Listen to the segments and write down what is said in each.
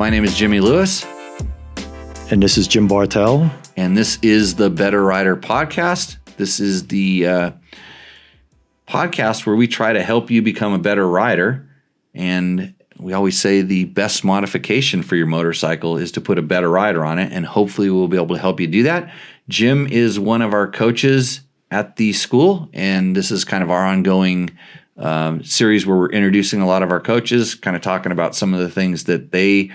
My name is Jimmy Lewis. And this is Jim Bartell. And this is the Better Rider Podcast. This is the podcast where we try to help you become a better rider. And we always say the best modification for your motorcycle is to put a better rider on it. And hopefully we'll be able to help you do that. Jim is one of our coaches at the school. And this is kind of our ongoing series where we're introducing a lot of our coaches, kind of talking about some of the things that they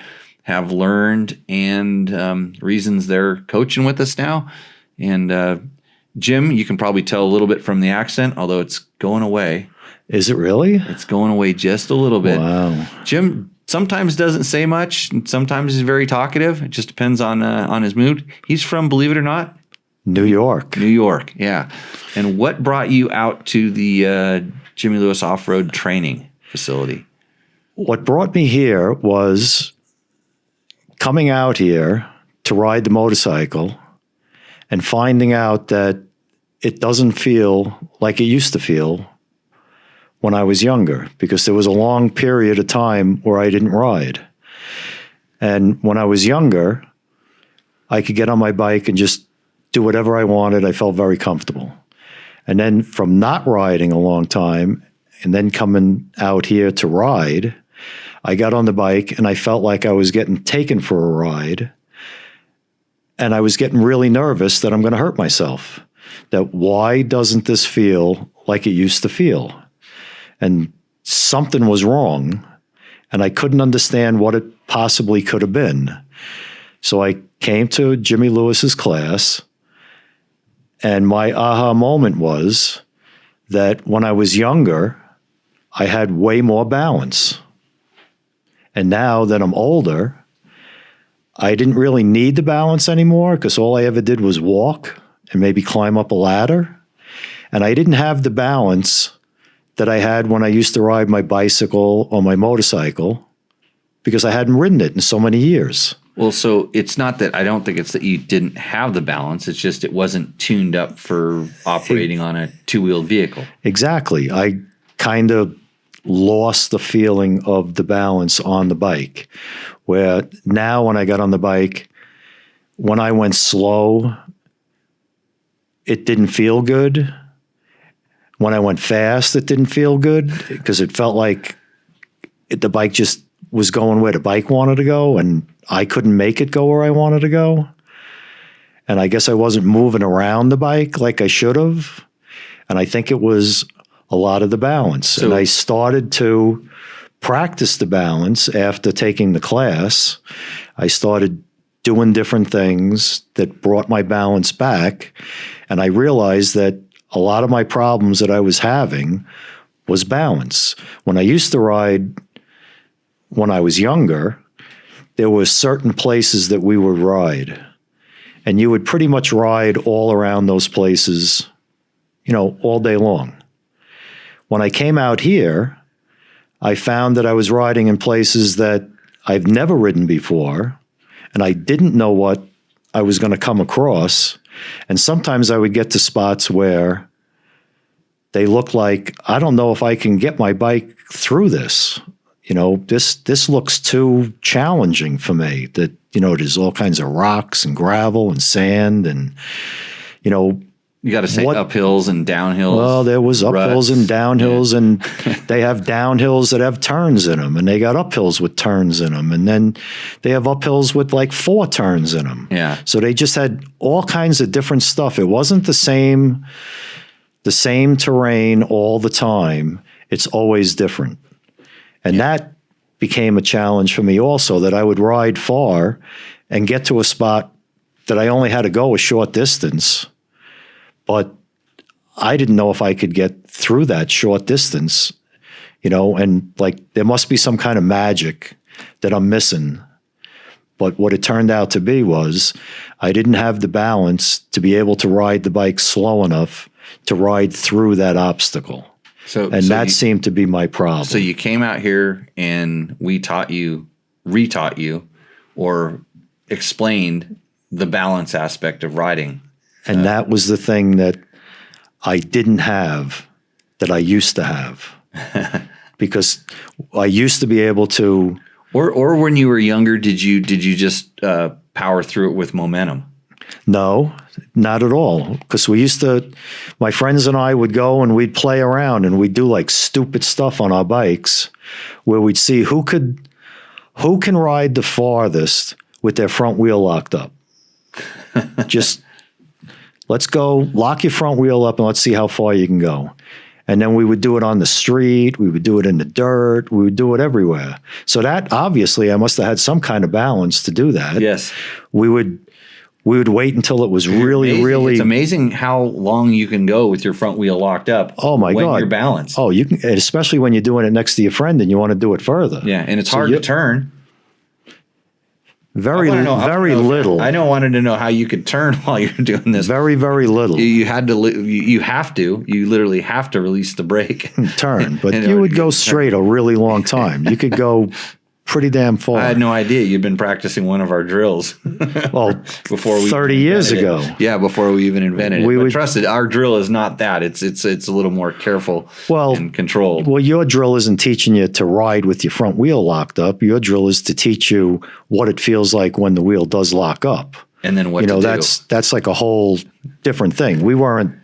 have learned and reasons they're coaching with us now. And Jim, you can probably tell a little bit from the accent, although it's going away. Is it really? It's going away just a little bit. Wow. Jim sometimes doesn't say much, and sometimes he's very talkative. It just depends on his mood. He's from, believe it or not, New York. New York, yeah. And what brought you out to the Jimmy Lewis Off-Road Training Facility? What brought me here was coming out here to ride the motorcycle and finding out that it doesn't feel like it used to feel when I was younger, because there was a long period of time where I didn't ride. And when I was younger, I could get on my bike and just do whatever I wanted. I felt very comfortable. And then from not riding a long time and then coming out here to ride, I got on the bike and I felt like I was getting taken for a ride. And I was getting really nervous that I'm going to hurt myself. That why doesn't this feel like it used to feel? And something was wrong. And I couldn't understand what it possibly could have been. So I came to Jimmy Lewis's class. And my aha moment was that when I was younger, I had way more balance. And now that I'm older, I didn't really need the balance anymore because all I ever did was walk and maybe climb up a ladder. And I didn't have the balance that I had when I used to ride my bicycle or my motorcycle because I hadn't ridden it in so many years. Well, so it's not that I don't think it's that you didn't have the balance. It's just it wasn't tuned up for operating on a two-wheeled vehicle. Exactly. I kind of lost the feeling of the balance on the bike, where now when I got on the bike, when I went slow, it didn't feel good. When I went fast, it didn't feel good because it felt like the bike just was going where the bike wanted to go, and I couldn't make it go where I wanted to go. And I guess I wasn't moving around the bike like I should have. And I think it was a lot of the balance. And I started to practice the balance after taking the class. I started doing different things that brought my balance back. And I realized that a lot of my problems that I was having was balance. When I used to ride when I was younger, there were certain places that we would ride. And you would pretty much ride all around those places, all day long. When I came out here, I found that I was riding in places that I've never ridden before, and I didn't know what I was going to come across. And sometimes I would get to spots where they look like, I don't know if I can get my bike through this. This looks too challenging for me. That, there's all kinds of rocks and gravel and sand and, You got to say uphills and downhills. Well, there was uphills and downhills, and they have downhills that have turns in them, and they got uphills with turns in them, and then they have uphills with like 4 turns in them. Yeah. So they just had all kinds of different stuff. It wasn't the same terrain all the time. It's always different. And that became a challenge for me also, that I would ride far and get to a spot that I only had to go a short distance. But I didn't know if I could get through that short distance, and like there must be some kind of magic that I'm missing. But what it turned out to be was I didn't have the balance to be able to ride the bike slow enough to ride through that obstacle. That seemed to be my problem. So you came out here and we retaught you, or explained the balance aspect of riding. And that was the thing that I didn't have that I used to have. Because I used to be able to Or when you were younger, did you just power through it with momentum? No, not at all. Because my friends and I would go and we'd play around and we'd do like stupid stuff on our bikes where we'd see who can ride the farthest with their front wheel locked up. Just let's go, lock your front wheel up and let's see how far you can go. And then we would do it on the street. We would do it in the dirt. We would do it everywhere. So that obviously I must have had some kind of balance to do that. Yes. We would wait until it was really. It's amazing how long you can go with your front wheel locked up. Oh my God. When you're balanced. Oh, you can, especially when you're doing it next to your friend and you want to do it further. Yeah. And it's hard to turn. Very little. I wanted to know how you could turn while you're doing this. Very little. You literally have to release the brake. Turn, but you would go straight a really long time. You could go pretty damn far. I had no idea you'd been practicing one of our drills. Well, before 30 years ago. Yeah, before we even invented it. But trust it, our drill is not that. It's a little more careful and controlled. Well, your drill isn't teaching you to ride with your front wheel locked up. Your drill is to teach you what it feels like when the wheel does lock up. And then what to do. That's like a whole different thing. We weren't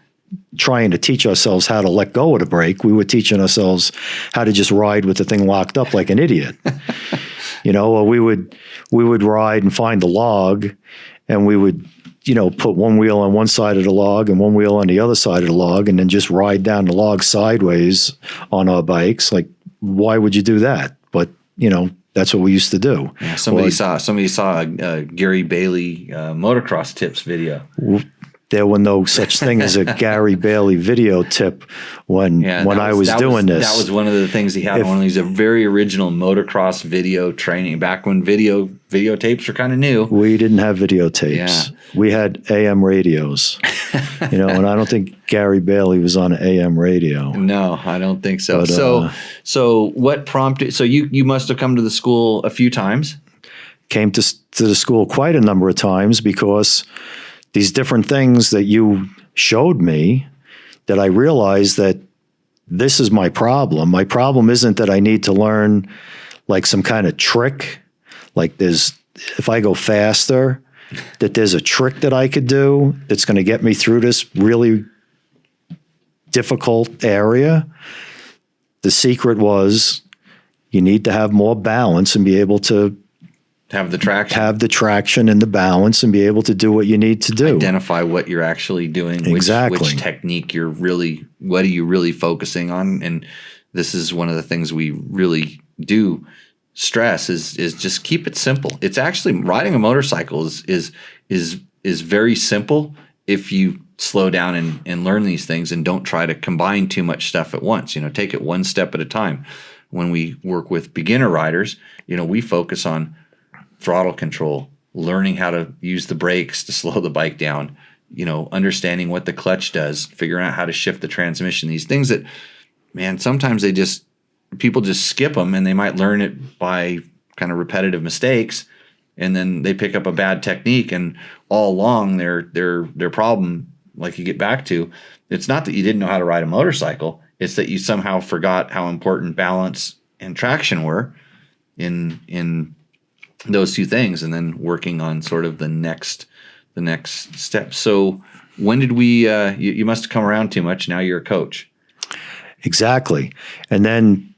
trying to teach ourselves how to let go of the brake. We were teaching ourselves how to just ride with the thing locked up like an idiot. Or we would ride and find a log and we would, put one wheel on one side of the log and one wheel on the other side of the log and then just ride down the log sideways on our bikes. Like, why would you do that? But, that's what we used to do. Yeah, somebody saw a Gary Bailey motocross tips video. There were no such thing as a Gary Bailey video tip when I was doing this. That was one of the things he had on one of these very original motocross video training back when videotapes were kind of new. We didn't have videotapes. Yeah. We had AM radios. And I don't think Gary Bailey was on an AM radio. No, I don't think so. But, so what prompted? So you must have come to the school a few times. Came to the school quite a number of times because these different things that you showed me, that I realized that this is my problem. My problem isn't that I need to learn like some kind of trick. Like if I go faster, that there's a trick that I could do that's going to get me through this really difficult area. The secret was you need to have more balance and be able to have the traction and the balance and be able to do what you need to do. Identify what you're actually doing. Exactly. Which technique what are you really focusing on? And this is one of the things we really do stress is just keep it simple. It's actually riding a motorcycle is very simple if you slow down and learn these things and don't try to combine too much stuff at once. Take it one step at a time. When we work with beginner riders, we focus on throttle control, learning how to use the brakes to slow the bike down, understanding what the clutch does, figuring out how to shift the transmission. These things that, man, sometimes people just skip them and they might learn it by kind of repetitive mistakes, and then they pick up a bad technique, and all along their problem, like you get back to, it's not that you didn't know how to ride a motorcycle, it's that you somehow forgot how important balance and traction were in those two things, and then working on sort of the next step. So when did we you must have come around too much. Now you're a coach. Exactly. And then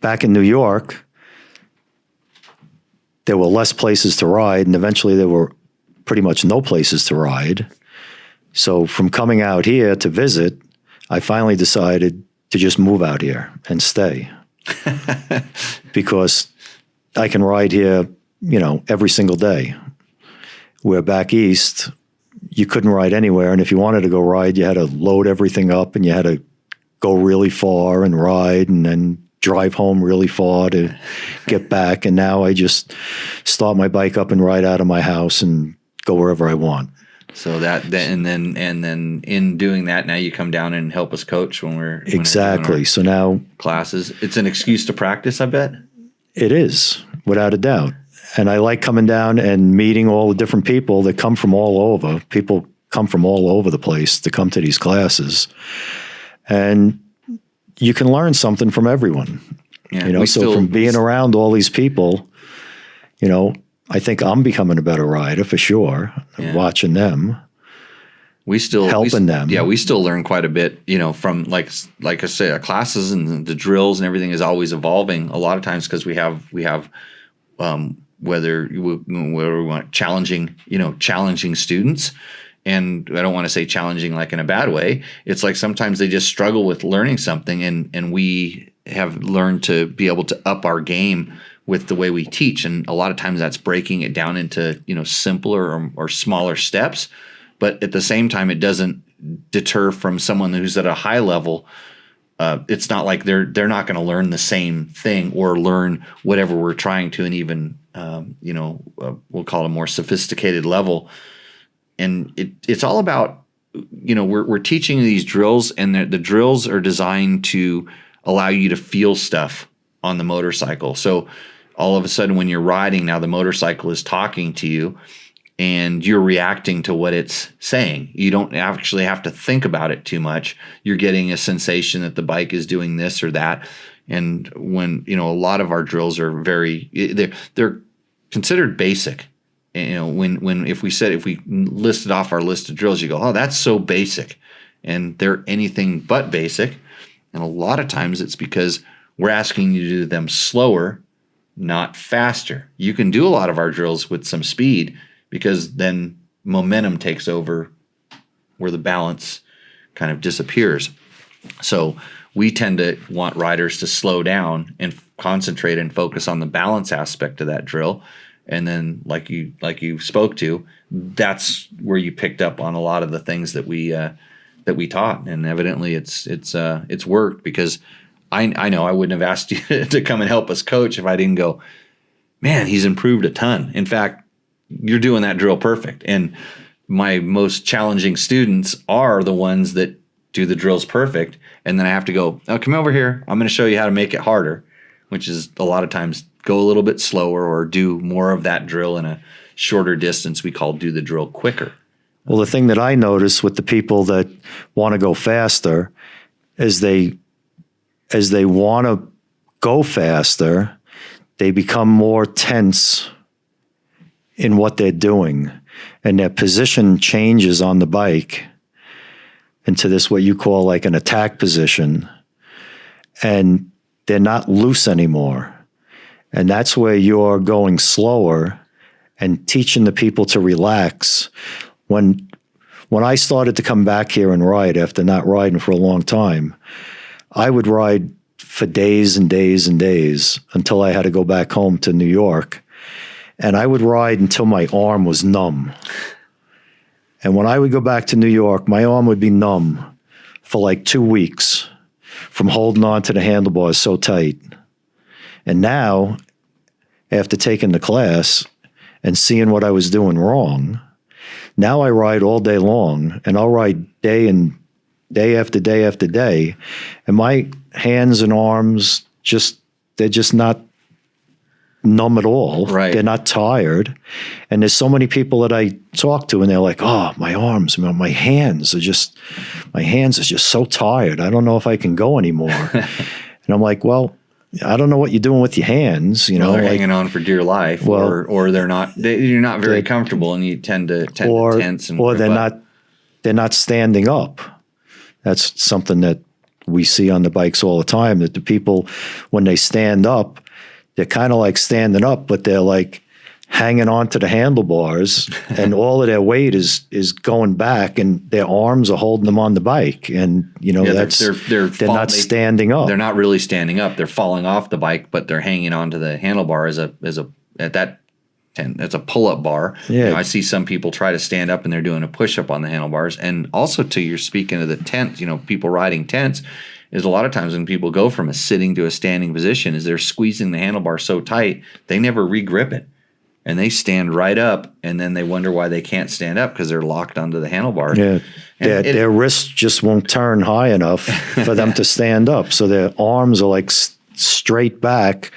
back in New York, there were less places to ride, and eventually there were pretty much no places to ride. So from coming out here to visit, I finally decided to just move out here and stay. Because I can ride here every single day. Where back east, you couldn't ride anywhere. And if you wanted to go ride, you had to load everything up and you had to go really far and ride and then drive home really far to get back. And now I just start my bike up and ride out of my house and go wherever I want. So and then in doing that, now you come down and help us coach when we're exactly. So now classes, it's an excuse to practice, I bet. It is, without a doubt. And I like coming down and meeting all the different people that come from all over. People come from all over the place to come to these classes. And you can learn something from everyone. Yeah, so from being around all these people, I think I'm becoming a better rider for sure. Watching them. Helping them. Yeah, we still learn quite a bit, from like I say, our classes and the drills and everything is always evolving. A lot of times because we have whether we want challenging students, and I don't want to say challenging like in a bad way. It's like sometimes they just struggle with learning something, and we have learned to be able to up our game with the way we teach, and a lot of times that's breaking it down into simpler or smaller steps. But at the same time, it doesn't deter from someone who's at a high level. It's not like they're not going to learn the same thing or learn whatever we're trying to, and even we'll call it a more sophisticated level. And it's all about we're teaching these drills, and the drills are designed to allow you to feel stuff on the motorcycle. So all of a sudden, when you're riding, now the motorcycle is talking to you, and you're reacting to what it's saying. You don't actually have to think about it too much. You're getting a sensation that the bike is doing this or that. And when, a lot of our drills are they're considered basic. If we listed off our list of drills, you go, oh, that's so basic. And they're anything but basic. And a lot of times it's because we're asking you to do them slower, not faster. You can do a lot of our drills with some speed, because then momentum takes over where the balance kind of disappears. So we tend to want riders to slow down and concentrate and focus on the balance aspect of that drill. And then like you spoke to, that's where you picked up on a lot of the things that we taught. And evidently it's worked, because I know I wouldn't have asked you to come and help us coach if I didn't go, man, he's improved a ton. In fact, you're doing that drill perfect. And my most challenging students are the ones that do the drills perfect. And then I have to go, oh, come over here. I'm going to show you how to make it harder, which is a lot of times go a little bit slower or do more of that drill in a shorter distance. We call do the drill quicker. Well, the thing that I notice with the people that want to go faster is they want to go faster, they become more tense in what they're doing, and their position changes on the bike into this, what you call like an attack position, and they're not loose anymore. And that's where you're going slower and teaching the people to relax. When I started to come back here and ride after not riding for a long time, I would ride for days and days and days until I had to go back home to New York. And I would ride until my arm was numb. And when I would go back to New York, my arm would be numb for like 2 weeks from holding on to the handlebars so tight. And now, after taking the class and seeing what I was doing wrong, now I ride all day long, and I'll ride day after day after day. And my hands and arms they're just not numb at all. Right. They're not tired. And there's so many people that I talk to, and they're like, oh, my arms, my hands are just so tired. I don't know if I can go anymore. And I'm like, well, I don't know what you're doing with your hands. They're hanging on for dear life, or you're not very comfortable, and you tend to tense, or they're not standing up. That's something that we see on the bikes all the time, that the people, when they stand up, they're kind of like standing up, but they're like hanging on to the handlebars, and all of their weight is going back, and their arms are holding them on the bike. And, they're not standing up. They're not really standing up. They're falling off the bike, but they're hanging onto the handlebar that's a pull-up bar. Yeah. I see some people try to stand up and they're doing a push-up on the handlebars. And also, you're speaking of the tent, people riding tents, is a lot of times when people go from a sitting to a standing position, is they're squeezing the handlebar so tight, they never re-grip it. And they stand right up, and then they wonder why they can't stand up, because they're locked onto the handlebar. Yeah. Their wrists just won't turn high enough for them to stand up. So their arms are like straight back,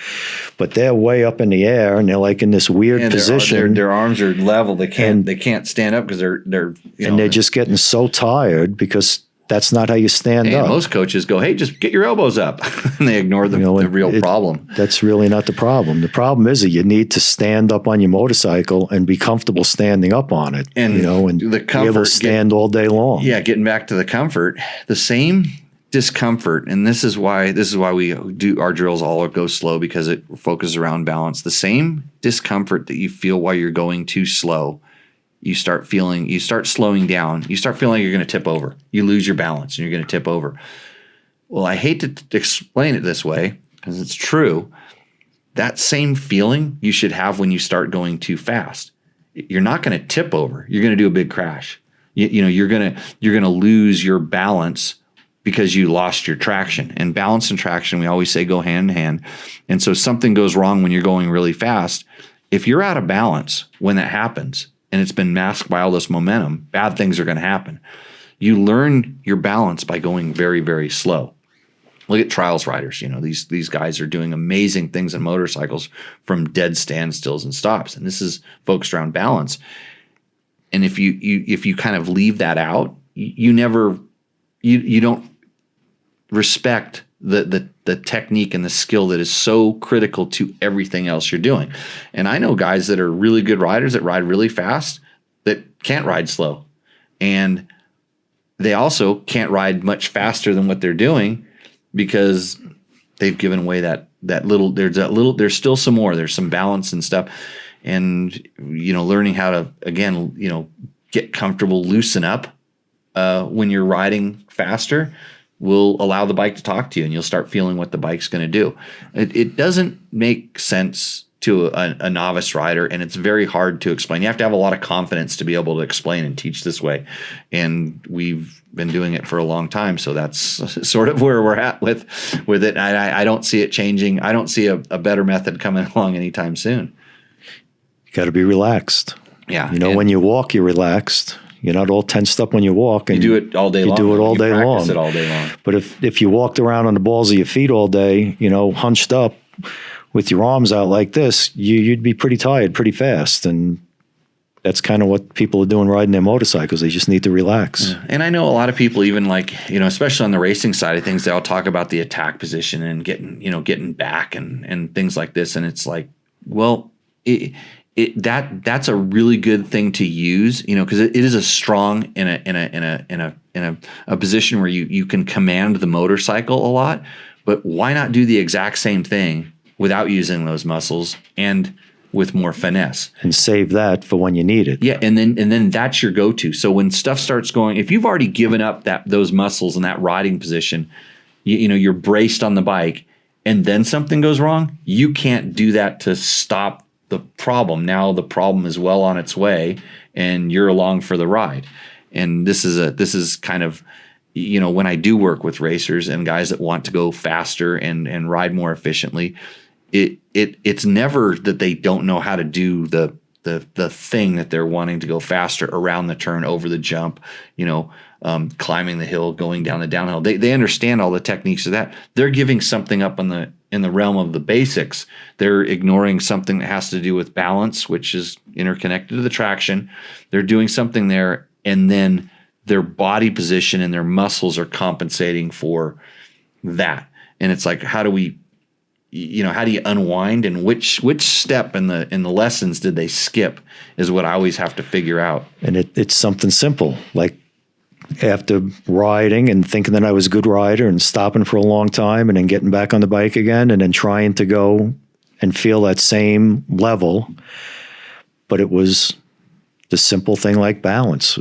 but they're way up in the air, and they're like in this weird position. Their arms are level. They can't stand up because they're they're just getting so tired because that's not how you stand And up. most coaches go, hey, just get your elbows up. And they ignore the real problem. That's really not the problem. The problem is that you need to stand up on your motorcycle and be comfortable standing up on it. And and the be able to comfort, stand all day long. Yeah, getting back to the comfort, the same discomfort, and this is why we do our drills all go slow, because it focuses around balance. The same discomfort that you feel while you're going too slow, you start slowing down, you start feeling like you're going to tip over. You lose your balance and you're going to tip over. Well, I hate to explain it this way because it's true. That same feeling you should have when you start going too fast. You're not going to tip over. You're going to do a big crash. You're going to lose your balance because you lost your traction. And balance and traction, we always say, go hand in hand. And so something goes wrong when you're going really fast. If you're out of balance when that happens and it's been masked by all this momentum, bad things are going to happen. You learn your balance by going very, very slow. Look at trials riders. These guys are doing amazing things on motorcycles from dead standstills and stops. And this is focused around balance. And if you kind of leave that out, you don't respect the technique and the skill that is so critical to everything else you're doing. And I know guys that are really good riders that ride really fast that can't ride slow. And they also can't ride much faster than what they're doing because they've given away there's still some more. There's some balance and stuff. And, learning how to, again, get comfortable, loosen up when you're riding faster will allow the bike to talk to you, and you'll start feeling what the bike's going to do. It doesn't make sense to a novice rider, and it's very hard to explain. You have to have a lot of confidence to be able to explain and teach this way. And we've been doing it for a long time, so that's sort of where we're at with it. I don't see it changing. I don't see a better method coming along anytime soon. You got to be relaxed. Yeah. When you walk, you're relaxed. You're not all tensed up when you walk. And you do it all day long. You do it all day long. Practice it all day long. But if you walked around on the balls of your feet all day, hunched up with your arms out like this, you'd be pretty tired pretty fast. And that's kind of what people are doing riding their motorcycles. They just need to relax. Yeah. And I know a lot of people, even especially on the racing side of things, they'll talk about the attack position and getting back and things like this. And it's like, well, that's a really good thing to use, because it is a strong in a position where you can command the motorcycle a lot. But why not do the exact same thing without using those muscles and with more finesse and save that for when you need it? Yeah, and then that's your go-to. So when stuff starts going, if you've already given up those muscles in that riding position, you're braced on the bike, and then something goes wrong, you can't do that to stop the problem. Now the problem is well on its way, and you're along for the ride. And this is kind of, when I do work with racers and guys that want to go faster and ride more efficiently, it's never that they don't know how to do the thing that they're wanting to go faster around the turn, over the jump, climbing the hill, going down the downhill. They understand all the techniques of that. They're giving something up in the realm of the basics. They're ignoring something that has to do with balance, which is interconnected to the traction. They're doing something there, and then their body position and their muscles are compensating for that. And it's like, how do you unwind, and which step in the lessons did they skip is what I always have to figure out. And it's something simple, like after riding and thinking that I was a good rider and stopping for a long time and then getting back on the bike again and then trying to go and feel that same level. But it was the simple thing like balance.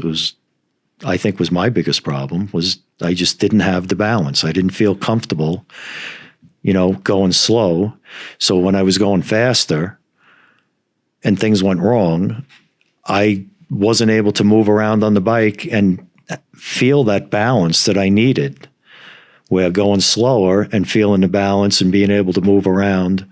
I think was my biggest problem, was I just didn't have the balance. I didn't feel comfortable, going slow. So when I was going faster and things went wrong, I wasn't able to move around on the bike and feel that balance that I needed, where going slower and feeling the balance and being able to move around,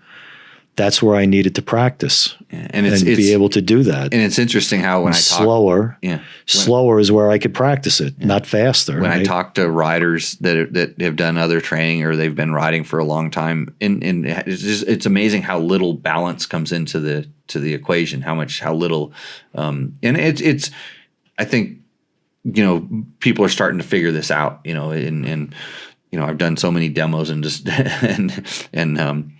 that's where I needed to practice and be able to do that. And it's interesting how when I talk slower is where I could practice it, not faster. When I talk to riders that have done other training or they've been riding for a long time, and it's amazing how little balance comes into the equation, how little, and it's I think people are starting to figure this out, and I've done so many demos and just, and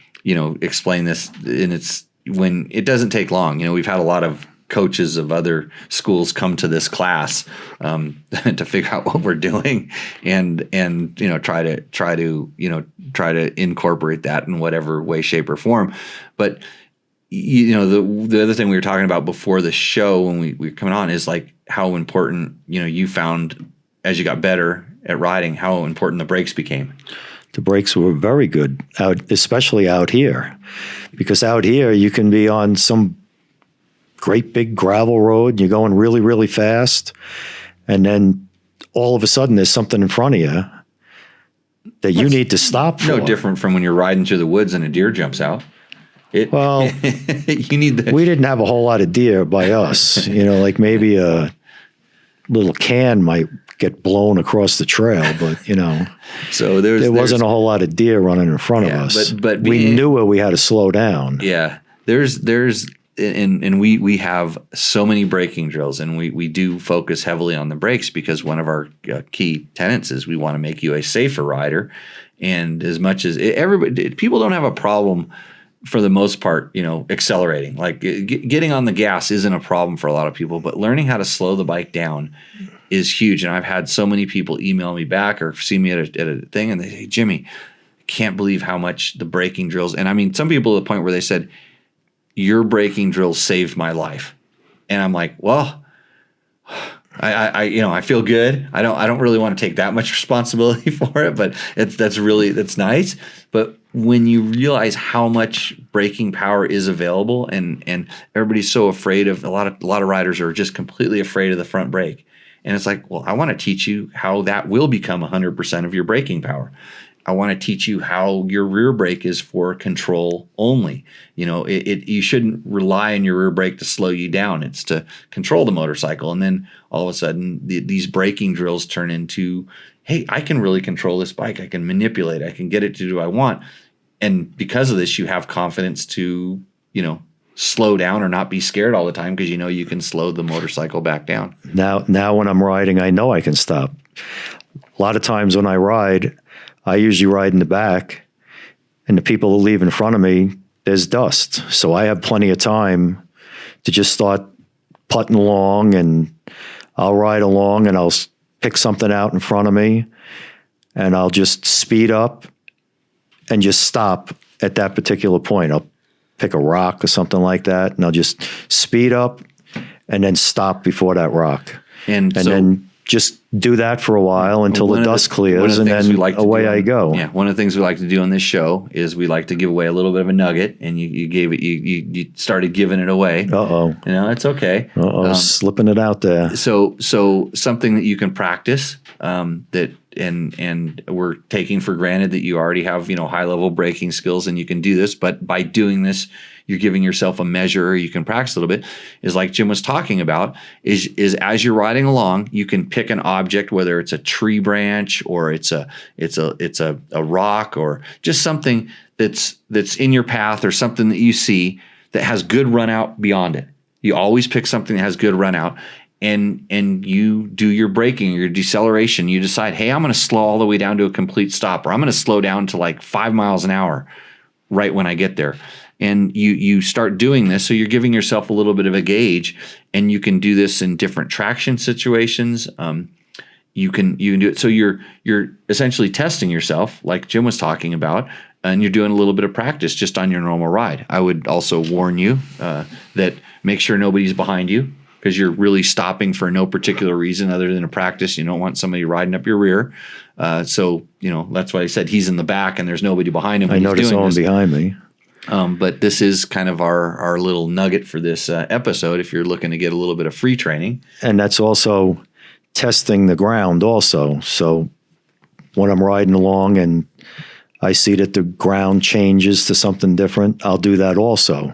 explain this, and it's when it doesn't take long. We've had a lot of coaches of other schools come to this class to figure out what we're doing, and try to incorporate that in whatever way, shape, or form. But the other thing we were talking about before the show when we were coming on is like how important you found as you got better at riding, how important the brakes became. The brakes were very good especially out here, because out here you can be on some great big gravel road and you're going really, really fast, and then all of a sudden there's something in front of you that you need to stop for. No different from when you're riding through the woods and a deer jumps out. You need we didn't have a whole lot of deer by us. Like maybe a little can might get blown across the trail, but so there wasn't a whole lot of deer running in front of us. But we knew where we had to slow down. Yeah, and we have so many braking drills, and we do focus heavily on the brakes because one of our key tenets is we want to make you a safer rider. And as much as people don't have a problem for the most part, accelerating, like getting on the gas isn't a problem for a lot of people, but learning how to slow the bike down is huge. And I've had so many people email me back or see me at a thing and they say, Jimmy, I can't believe how much the braking drills. And I mean, some people to the point where they said, your braking drills saved my life. And I'm like, well, I feel good. I don't really want to take that much responsibility for it, but that's nice. But when you realize how much braking power is available, and everybody's so afraid of a lot of riders are just completely afraid of the front brake. And it's like, well, I want to teach you how that will become 100% of your braking power. I want to teach you how your rear brake is for control only. You shouldn't rely on your rear brake to slow you down. It's to control the motorcycle. And then all of a sudden, these braking drills turn into, hey, I can really control this bike. I can manipulate. I can get it to do what I want. And because of this, you have confidence to, slow down or not be scared all the time because you can slow the motorcycle back down. Now when I'm riding, I know I can stop. A lot of times when I ride, I usually ride in the back, and the people who leave in front of me, there's dust. So I have plenty of time to just start putting along, and I'll ride along and I'll pick something out in front of me, and I'll just speed up and just stop at that particular point. I'll pick a rock or something like that, and I'll just speed up and then stop before that rock. And then just do that for a while until the dust clears, and then away I go. Yeah, one of the things we like to do on this show is we like to give away a little bit of a nugget, and you started giving it away. It's okay. Slipping it out there. So something that you can practice, that and we're taking for granted that you already have high level braking skills and you can do this, but by doing this, you're giving yourself a measure, or you can practice a little bit, is like Jim was talking about, is as you're riding along, you can pick an object, whether it's a tree branch or it's a rock, or just something that's in your path, or something that you see that has good run out beyond it. You always pick something that has good run out, and you do your braking, your deceleration. You decide, hey, I'm going to slow all the way down to a complete stop, or I'm going to slow down to like 5 miles an hour right when I get there. And you start doing this, so you're giving yourself a little bit of a gauge, and you can do this in different traction situations. You can do it, so you're essentially testing yourself, like Jim was talking about, and you're doing a little bit of practice just on your normal ride. I would also warn you that make sure nobody's behind you, because you're really stopping for no particular reason other than a practice. You don't want somebody riding up your rear. So that's why I said he's in the back and there's nobody behind him. I noticed no one behind me. But this is kind of our little nugget for this episode, if you're looking to get a little bit of free training. And that's also testing the ground also. So when I'm riding along and I see that the ground changes to something different, I'll do that also,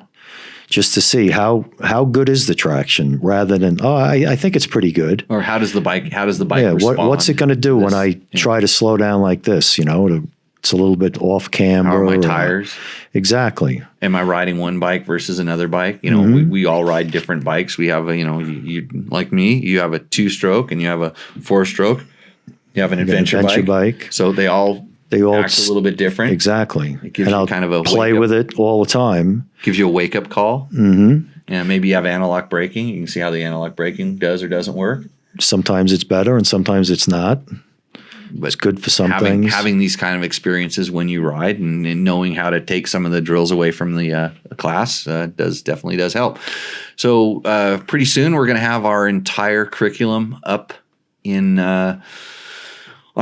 just to see how good is the traction, rather than, I think it's pretty good. Or how does the bike respond? What's it going to do when I try to slow down like this, to it's a little bit off camber. How are my tires? Exactly. Am I riding one bike versus another bike? You know, we all ride different bikes. We have you like me, you have a 2-stroke and you have a 4-stroke. You have an adventure bike. So they all act a little bit different. Exactly. It gives you kind of a play with it all the time. Gives you a wake-up call. Mm-hmm. And maybe you have analog braking. You can see how the analog braking does or doesn't work. Sometimes it's better and sometimes it's not. But it's good for some things. Having these kind of experiences when you ride and knowing how to take some of the drills away from the class definitely does help. So pretty soon we're going to have our entire curriculum up in on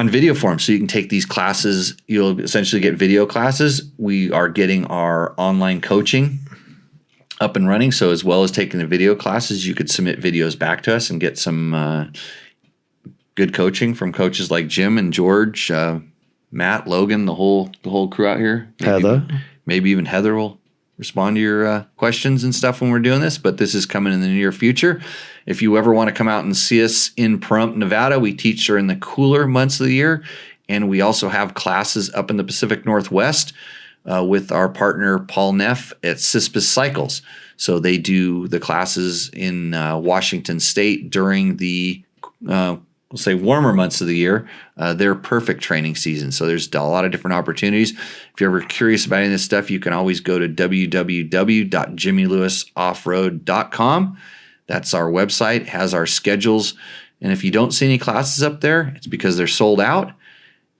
video form, so you can take these classes. You'll essentially get video classes. We are getting our online coaching up and running. So as well as taking the video classes, you could submit videos back to us and get some good coaching from coaches like Jim and George, Matt, Logan, the whole crew out here. Maybe even Heather will respond to your questions and stuff when we're doing this. But this is coming in the near future. If you ever want to come out and see us in Pahrump, Nevada, we teach during the cooler months of the year, and we also have classes up in the Pacific Northwest with our partner Paul Neff at Cispus Cycles. So they do the classes in Washington State during the we'll say warmer months of the year. They're perfect training season. So there's a lot of different opportunities. If you're ever curious about any of this stuff, you can always go to www.jimmylewisoffroad.com. That's our website, it has our schedules. And if you don't see any classes up there, it's because they're sold out.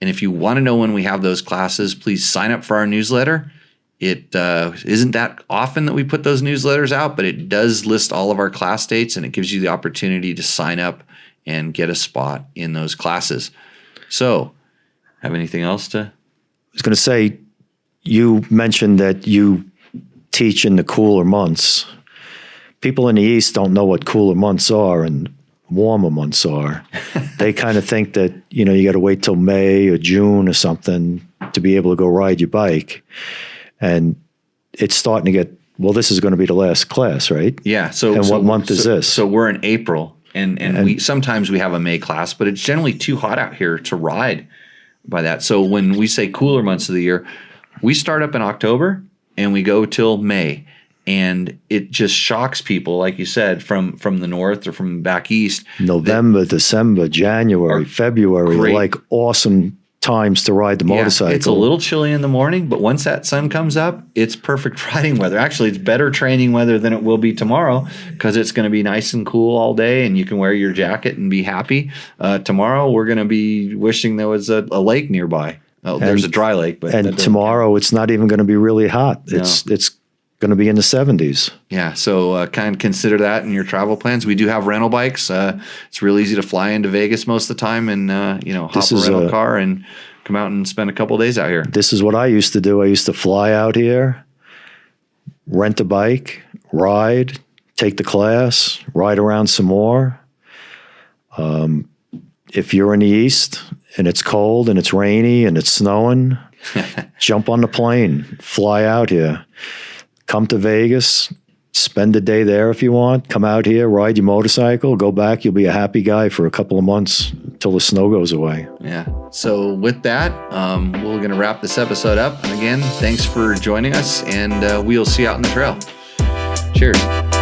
And if you want to know when we have those classes, please sign up for our newsletter. It isn't that often that we put those newsletters out, but it does list all of our class dates, and it gives you the opportunity to sign up and get a spot in those classes. So, have anything else to? I was going to say, you mentioned that you teach in the cooler months. People in the East don't know what cooler months are and warmer months are. They kind of think that, you got to wait till May or June or something to be able to go ride your bike. And it's starting to get, well, this is going to be the last class, right? Yeah. What month is this? So we're in April. And we sometimes we have a May class, but it's generally too hot out here to ride by that. So when we say cooler months of the year, we start up in October and we go till May. And it just shocks people, like you said, from the north or from back east. November, December, January, February, like awesome times to ride the motorcycle. Yeah, it's a little chilly in the morning, but once that sun comes up, it's perfect riding weather. Actually, it's better training weather than it will be tomorrow because it's going to be nice and cool all day and you can wear your jacket and be happy. Tomorrow, we're going to be wishing there was a lake nearby. Oh, there's a dry lake. And tomorrow, it's not even going to be really hot. No. It's going to be in the 70s. Yeah, so kind of consider that in your travel plans. We do have rental bikes. It's real easy to fly into Vegas most of the time and hop a rental car and come out and spend a couple of days out here. This is what I used to do. I used to fly out here, rent a bike, ride, take the class, ride around some more. If you're in the East and it's cold and it's rainy and it's snowing, jump on the plane, fly out here. Come to Vegas, spend a day there if you want. Come out here, ride your motorcycle, go back. You'll be a happy guy for a couple of months until the snow goes away. Yeah. So with that, we're going to wrap this episode up. And again, thanks for joining us, and we'll see you out on the trail. Cheers.